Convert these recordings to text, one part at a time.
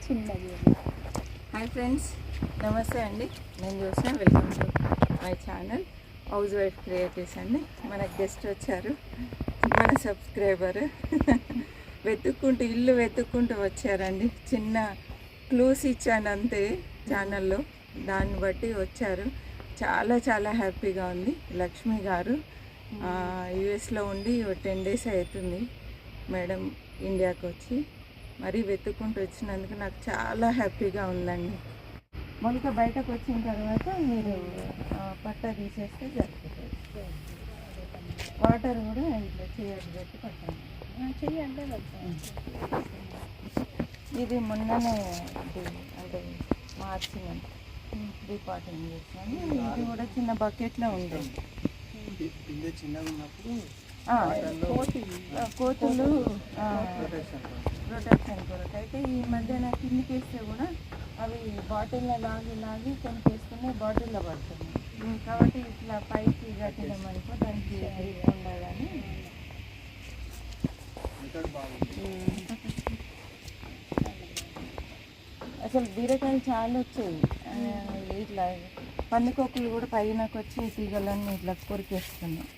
చిన్నది. Hi friends, నమస్తే అండి. నేను చూసాను. Welcome to my channel house wife creatives అండి. మన గెస్ట్ వచ్చారు, మన సబ్స్క్రైబర్ ఇల్లు వెతుక్కుంటూ వచ్చారండి. చిన్న క్లూస్ ఇచ్చాను అంతే ఛానల్లో, దాన్ని బట్టి వచ్చారు. చాలా చాలా హ్యాపీగా ఉంది. లక్ష్మి గారు యుఎస్లో ఉండి 10 days అవుతుంది మేడం ఇండియాకి వచ్చి. మరీ వెతుక్కుంటూ వచ్చినందుకు నాకు చాలా హ్యాపీగా ఉందండి. మొలక బయటకు వచ్చిన తర్వాత మీరు పట్ట తీసేస్తే సరిపోతుంది. వాటర్ కూడా ఇట్లా చేయడం పెట్టి పట్టండి. చెయ్యండి. ఇది మొన్ననే అంటే మార్చినంత రీపాటింగ్ చేసాను. ఇది కూడా చిన్న బకెట్లో ఉంటుంది. కోతులు ప్రొటెక్షన్ కొరకు అయితే ఈ మధ్యన కిందికి వేస్తే కూడా అవి బాటిల్లో లాగి కొనికేసుకుని బాటిల్లో పడుతున్నాయి. కాబట్టి ఇట్లా పైకి కట్టినామనుకో దానికి గ్రిప్ ఉండదని. అసలు బీరకాయలు చాలా వచ్చాయి. ఇట్లా పందికొక్కులు కూడా పైనకు వచ్చి తీగలన్నీ ఇట్లా కొరికేస్తున్నాయి.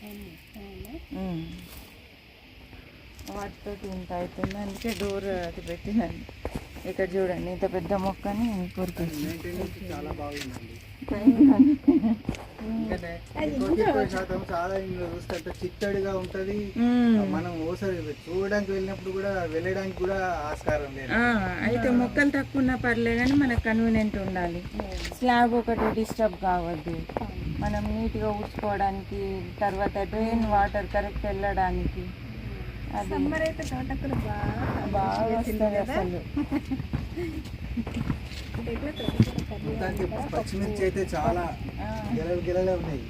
వాటితో ఇంత అవుతుంది, అందుకే డోర్ అది పెట్టినాను. ఇక్కడ చూడండి, ఇంత పెద్ద మొక్కని కొరికేస్తుంది. చాలా బాగుందండి. చాలా చూస్తే చిత్తడిగా ఉంటది. మనం ఓసారి చూడడానికి వెళ్ళినప్పుడు కూడా వెళ్ళడానికి కూడా ఆస్కారం లేదు. అయితే మొక్కలు తక్కువ ఉన్నా పర్లే కానీ మనకు కన్వీనియంట్ ఉండాలి. స్లాబ్ ఒకటి డిస్టర్బ్ కావద్దు. మనం నీట్గా ఊడ్చుకోవడానికి, తర్వాత డ్రైన్ వాటర్ కరెక్ట్ వెళ్ళడానికి. సమ్మర్ అయితే తోటకూర బాగా వస్తుంది అసలు. పచ్చిమిర్చి అయితే చాలా గిలలే ఉన్నాయి.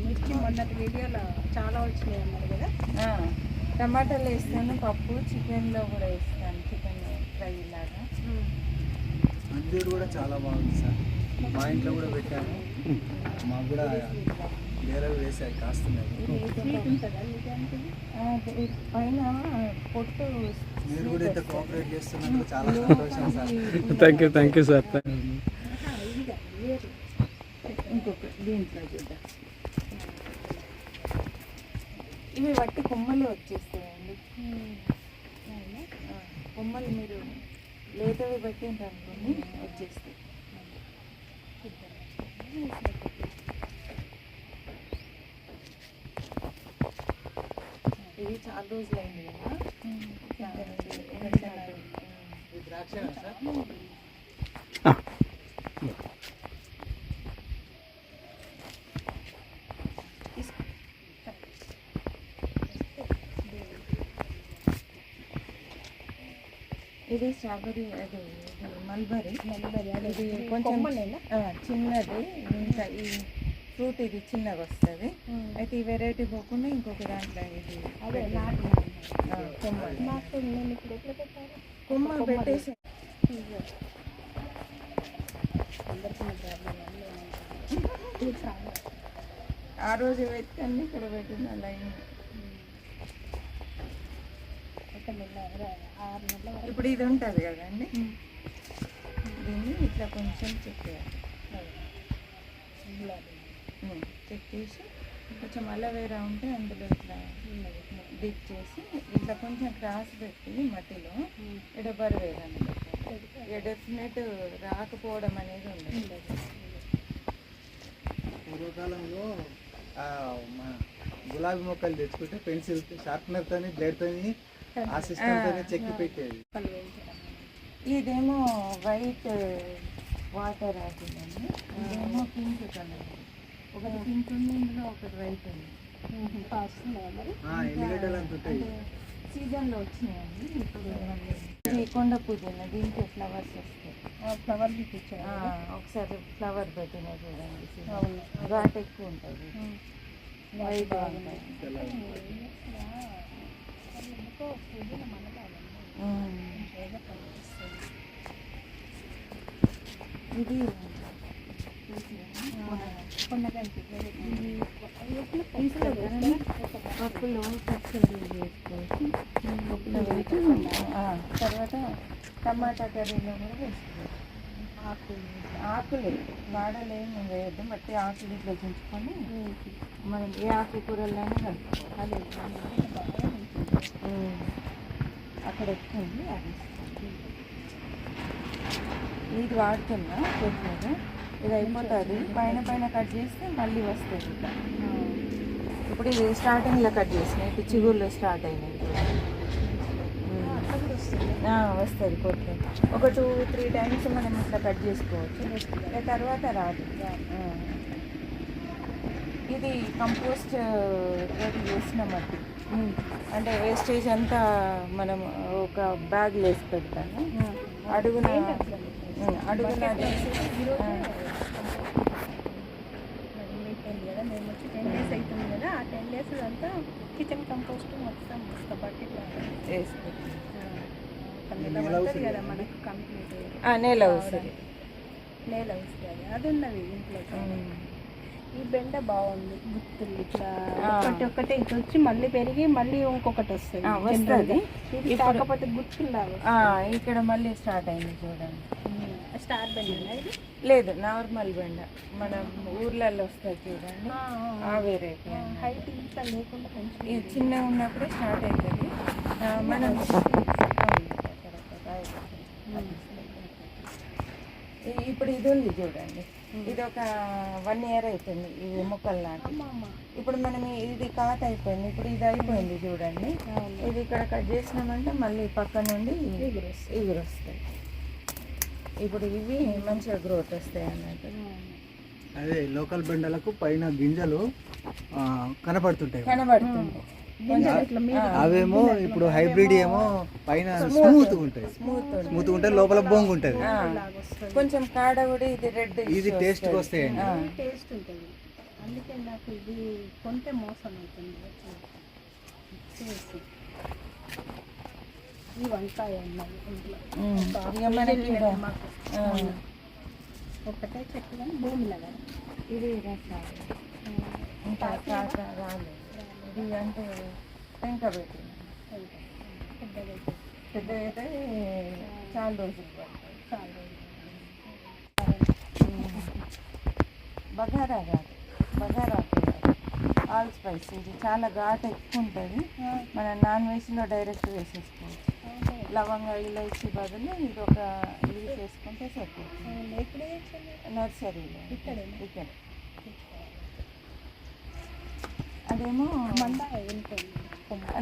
మిర్చి మొన్నటి వీడియోలో చాలా వచ్చినాయి అన్నారు కదా. టమాటాలు వేస్తాను, పప్పు చికెన్లో కూడా వేస్తాను, చికెన్ ఫ్రై లాగా. అంజూరు కూడా చాలా బాగుంది సార్. మా ఇంట్లో కూడా పెట్టాము. మాకు కూడా గేలలు వేసాయి, కాస్తున్నాయి. పైన పొట్టు. మీరు కూడా ఇంత కోఆపరేట్ చేస్తున్నందుకు చాలా సంతోషం సార్. Thank you sir. ఇంకొక దీంట్లో చూద్దాం. ఇవి వట్టి కొమ్మలు వచ్చేస్తాయండి. కొమ్మలు మీరు లేతవి పెట్టిండ్రు అనుకోండి, వచ్చేస్తాయి. ఇది చాలా రోజులు అయింది కదా. ఇది స్ట్రాబెరీ, అది మల్బరీ. ఇది కొంచెం చిన్నది. ఇంకా ఈ ఫ్రూట్ ఇది చిన్నగా వస్తుంది. అయితే ఈ వెరైటీ పోకుండా ఇంకొక దాంట్లో ఇది కొమ్మ పెట్టేసి ఆ రోజు వెతుకండి, ఇక్కడ పెట్టింది అలా. ఇప్పుడు ఇది ఉంటుంది కదండి, దీన్ని ఇట్లా కొంచెం చెక్ చేయాలి. చెక్ చేసి కొంచెం అలవేరా ఉంటే అందులో ఇట్లా డిప్ చేసి ఇట్లా కొంచెం క్రాస్ పెట్టి మట్టిలో ఎడబరవేయాలి. డెఫినెట్ రాకపోవడం అనేది ఉండదు. పూర్వకాలంలో గులాబీ మొక్కలు తెచ్చుకుంటే పెన్సిల్ షార్ప్నర్తో బ్లేడ్తో ఆ సిస్టమ్తో చెక్కి పెట్టేది. ఇదేమో వైట్ వాటర్ అవుతుందండి. ఇదేమో పింక్ కలర్. ఒకటి పింక్ ఉంది, ఇందులో ఒకటి వైట్ ఉంది. సీజన్లో వచ్చినాయండి. ఇప్పుడు కొండ పుదీనా, దీనికి ఫ్లవర్స్ వస్తాయి. ఫ్లవర్ చూపించారు ఒకసారి. ఫ్లవర్ పెట్టినా చూడండి, ఘాట్ ఎక్కువ ఉంటుంది, వైట్ ఉంటుంది. ఇది పప్పులో పచ్చడి వేసుకోవచ్చు, పప్పులో వేసి తర్వాత టమాటా కర్రీలో కూడా వేసుకోవచ్చు. ఆకులు వాడలు ఏమి వేయద్దు, బట్టి ఆకులు ఇట్లా చుంచుకొని మనం ఏ ఆకుకూరల్లోనే కలుపుకోవాలి. అక్కడ ఎక్కుంది అది ఇది వాడుతున్నా కొద్దిగా, ఇది అయిపోతుంది. పైన కట్ చేస్తే మళ్ళీ వస్తుంది ఇట్లా. ఇప్పుడు ఇది స్టార్టింగ్లో కట్ చేసిన, ఇప్పుడు చిగుళ్ళు స్టార్ట్ అయినాయి. వస్తుంది కొద్దిగా, ఒక 2-3 టైమ్స్ మనం ఇట్లా కట్ చేసుకోవచ్చు, తర్వాత రాదు. ఇది కంపోస్ట్ తోటి చేసిన మట్టి, అంటే వేస్టేజ్ అంతా మనం ఒక బ్యాగ్లో వేసి పెడతాను. అడుగున మేము వచ్చి 10 days అవుతుంది కదా, ఆ 10 days అంతా కిచెన్ కంపోస్ట్ మొత్తం బకెట్ వేసుకుంటాం. నెల అవుతుంది కదా మనకు కంప్లీట్, నెల అవుతుంది. అది ఉన్నది ఇంట్లో. ఈ బెండ బాగుంది, గుత్తులు ఇట్లా ఒకటి ఇట్లా వచ్చి మళ్ళీ పెరిగి మళ్ళీ ఇంకొకటి వస్తుంది. ఇది కాకపోతే గుత్తులాగా ఇక్కడ మళ్ళీ స్టార్ట్ అయింది చూడండి. స్టార్ బెండ ఇది లేదు, నార్మల్ బెండ మన ఊర్లలో వస్తాయి చూడండి, ఆ వెరైటీ. హైట్ ఇట్లా లేకుండా కొంచెం ఇది చిన్నగా ఉన్నప్పుడే స్టార్ట్ అవుతుంది. మనం ఇప్పుడు ఇది ఉంది చూడండి, ఇది ఒక 1 year అవుతుంది ఇవి మొక్కలు నాటి. ఇప్పుడు మనం ఇది కాత అయిపోయింది, ఇప్పుడు ఇది అయిపోయింది చూడండి. ఇది ఇక్కడ కట్ చేసినామంటే మళ్ళీ పక్క నుండి ఇగురు వస్తాయి. ఇప్పుడు ఇవి మంచిగా గ్రోత్ వస్తాయి అన్నట్టు. అదే లోకల్ బెండలకు పైన గింజలు కనపడుతుంటాయి. అవేమో ఇప్పుడు హైబ్రిడ్ ఏమో పైన స్మూత్ ఉంటాయి, లోపల బొంగు ఉంటుంది. కొంచెం కాడ కూడా ఇది రెడ్, ఇది టేస్ట్ వస్తాయండి. టేస్ట్ ఉంటుంది. అందుకే నాకు ఇది కొంటే మోసం అవుతుంది. ఈ వంకాయ ఉన్నది ఇంట్లో, ఒకటే చెట్టు కానీ భూమిలో కదా. ఇది రాలేదు, ఇది అంటే టెంక పెట్టి పెద్దగా అయితే చాలా రోజులు పడుతుంది. బగారా కాదు, ఆల్ స్పైస్. ఇది చాలా ఘాటు ఎక్కువ ఉంటుంది, మనం నాన్ వెజ్లో డైరెక్ట్ వేసేసుకోవచ్చు. లవంగా ఇలాచి బదులు ఇది ఒక లీఫ్ వేసుకుంటే సరిపోతుంది. నర్సరీలో ఇక్కడ అదేమో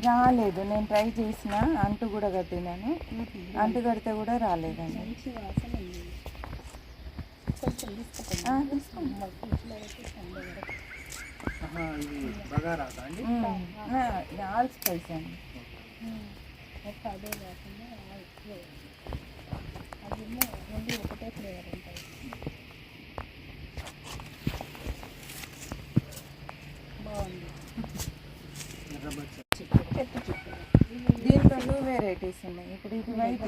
రాలేదు, నేను ట్రై చేసిన, అంటు కూడా కట్టినాను, అంటు కడితే కూడా రాలేదండి. ఆల్ స్పైస్ అండి. అదే కాకుండా అదేమో ఓన్లీ ఒకటే ఫ్లేవర్ ఉంటుంది. బాగుంది. దీంట్లో వెరైటీస్ ఉన్నాయి. ఇప్పుడు ఇది వైట్,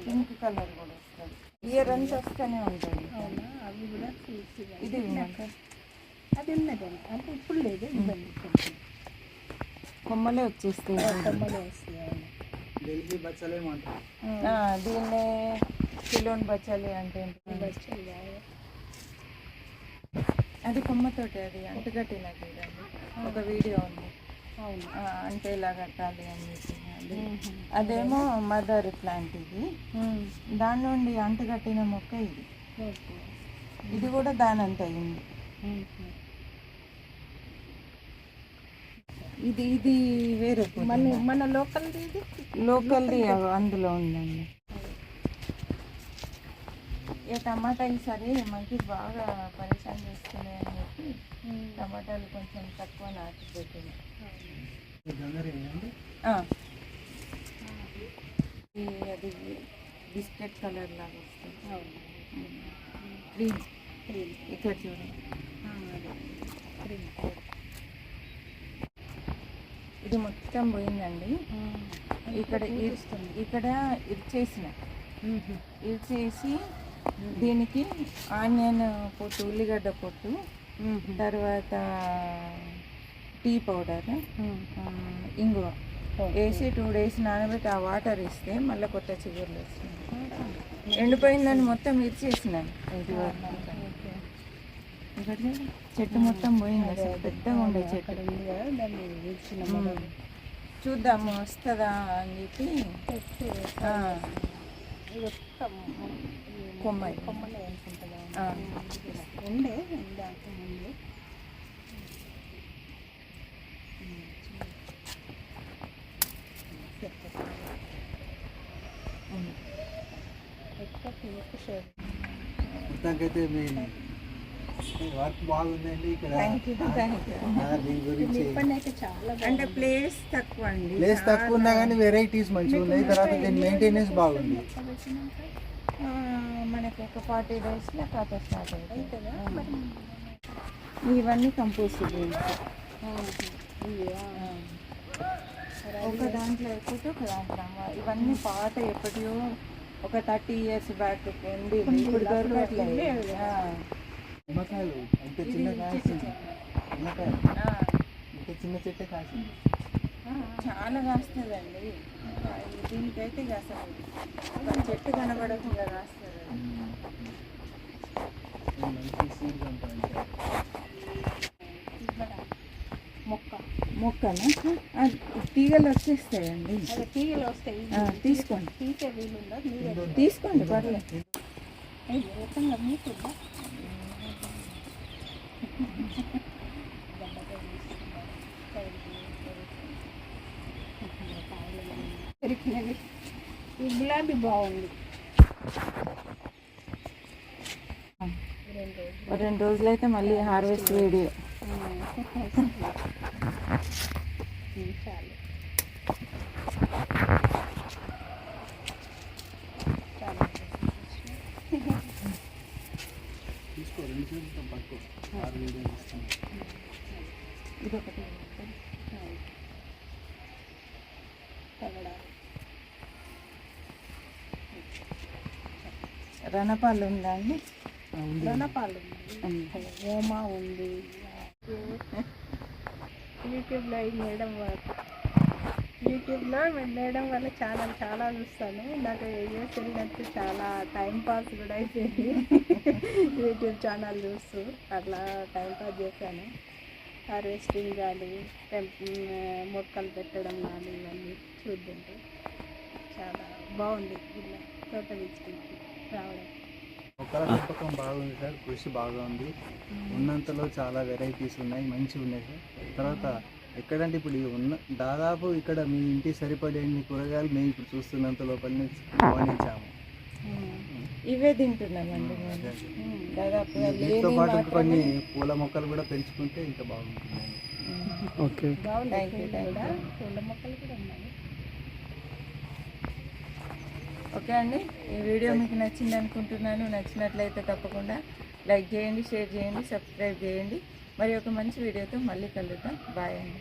పింక్ కలర్ కూడా వస్తుంది. ఇయర్ అంతా వస్తూనే ఉంటుంది. అవి కూడా ఇది అది ఉన్నది అంటే ఇప్పుడు లేదు, కొమ్మలే వచ్చేస్తాయి. దీన్నే కిలోన్ బచ్చాలి అంటే అది కొమ్మతోటి, అది అంటుకట్టిన చూడండి, ఒక వీడియో ఉంది. అంటే ఇలా కట్టాలి అని చెప్పి. అదేమో మదర్ ప్లాంట్, ఇది దాని నుండి అంటుకట్టిన మొక్క. ఇది కూడా దాని అంత అయింది. ఇది వేరే మన లోకల్ది అందులో ఉందండి. ఇక టమాటా ఈసారి మనకి బాగా పరిశ్రమ చేస్తున్నాయి అని చెప్పి టమాటాలు కొంచెం తక్కువ నాటి పెట్టింది. అది బిస్కెట్ కలర్ లాగా వస్తుంది. క్రీమ్ ఇక్కడ చూడండి, ఇది మొత్తం పోయిందండి. ఇక్కడ ఇరిచేసిన, ఇరిచేసి దీనికి ఆనియన్ పొట్టు, ఉల్లిగడ్డ పొట్టు, తర్వాత టీ పౌడర్, ఇంగువ వేసి 2 days నానబెట్టి ఆ వాటర్ ఇస్తే మళ్ళీ కొత్త చిగుర్లు వస్తుంది. ఎండిపోయిందని మొత్తం ఇచ్చేసినాను. ఇది ఇక్కడ చెట్టు మొత్తం పోయింది, అసలు పెద్దగా ఉండే చెట్టు. చూద్దాము వస్తుందా అని చెప్పి కొమ్మాయి ఉండే మొత్తానికైతే మీ వర్క్ బాగుందండి ఇక్కడ. దీని గురించి అంటే ప్లేస్ తక్కువ అండి, ప్లేస్ తక్కువ ఉన్నా కానీ వెరైటీస్ మంచిగా ఉన్నాయి. తర్వాత దీని మెయింటెనెన్స్ బాగుంది. మనకి ఒక 40 daysలో కథ స్టార్ట్ అవుతుంది. ఇవన్నీ కంపోస్ట్ ఒక దాంట్లో అయిపోతే ఒక దాంట్లో ఇవన్నీ పాత ఎప్పటియో ఒక 30 years బ్యాక్ ఉంది. ఇప్పుడు దొరకట్లేదు. నిమ్మకాయలు అంత చిన్న కాసింది, నిమ్మకాయలు ఇంత చిన్న చెట్టే కాసింది. చాలా కాస్తుందండి. దీనికైతే అసలు చెట్టు కనబడకుండా కాస్తుంది. మంచి సీడ్స్ ఉంటాయి. మొక్కనా తీగలు వచ్చేస్తాయండి. తీగలు వస్తాయి, తీసుకోండి. తీసే వీలుందా? తీసుకోండి పర్లేదు. మీకుందా? ఈ గులాబీ బాగుంది. 2 రోజులు అయితే మళ్ళీ హార్వెస్ట్ వీడియో. చాలు తీసుకో, 2 నిమిషాలు పట్టుకో. 6 వీడియోలు ఇస్తాను. ఇదొకటి రణపాలు ఉందా అండి? రణపాలు ఉంది, ఓమా ఉంది. యూట్యూబ్లో మేడం వల్ల చాలా చూస్తాను. నాకు యూఎస్ వెళ్ళినట్టు చాలా టైం పాస్ కూడా అయిపోయింది. యూట్యూబ్ ఛానల్ చూస్తూ అట్లా టైం పాస్ చేశాను. హార్వెస్టింగ్ కానీ మొక్కలు పెట్టడం కానీ ఇవన్నీ చూద్దాం. చాలా బాగుంది తోట విజిటింగ్ రావడం. మొక్కల పెంపకం బాగుంది సార్, కృషి బాగా ఉంది. ఉన్నంతలో చాలా వెరైటీస్ ఉన్నాయి, మంచిగా ఉన్నాయి సార్. తర్వాత ఎక్కడంటే ఇప్పుడు దాదాపు ఇక్కడ మీ ఇంటి సరిపడే కూరగాయలు మేము ఇప్పుడు చూస్తున్నంత లోపల గమనించాము. ఇవే తింటున్నామండి దాదాపు. వీటితో పాటు కొన్ని పూల మొక్కలు కూడా పెంచుకుంటే ఇంకా బాగుంటుంది. ఓకే, పూల మొక్కలు కూడా ఉన్నాయి. ఓకే అండి, ఈ వీడియో మీకు నచ్చింది అనుకుంటున్నాను. నచ్చినట్లయితే తప్పకుండా లైక్ చేయండి, షేర్ చేయండి, సబ్స్క్రైబ్ చేయండి. మరి ఒక మంచి వీడియోతో మళ్ళీ కలుద్దాం. బాయ్ అండి.